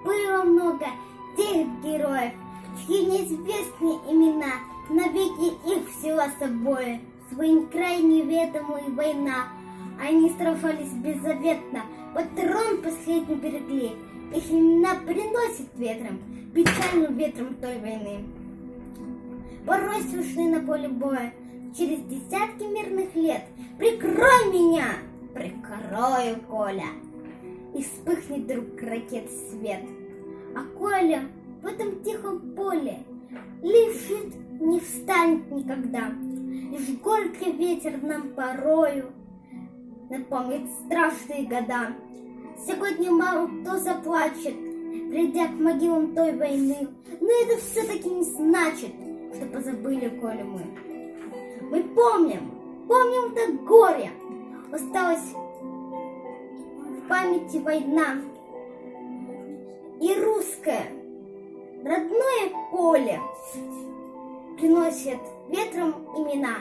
было много тех героев, чьи неизвестные имена навеки их взяла с собой. Свой край неведомую война, они сражались беззаветно, патрон последний берегли. Их имена приносят ветром, печальным ветром той войны. Порой ушли на поле боя, через десятки мирных лет. Прикрой меня, прикрою, Коля. И вспыхнет вдруг ракет свет. А Коля в этом тихом поле лежит, не встанет никогда. Лишь горький ветер нам порою напомнит страшные года. Сегодня мало кто заплачет, придя к могилам той войны. Но это все-таки не значит, что позабыли Колю мы. Мы помним это горе. Осталась в памяти война. И русское, родное поле приносит ветром имена.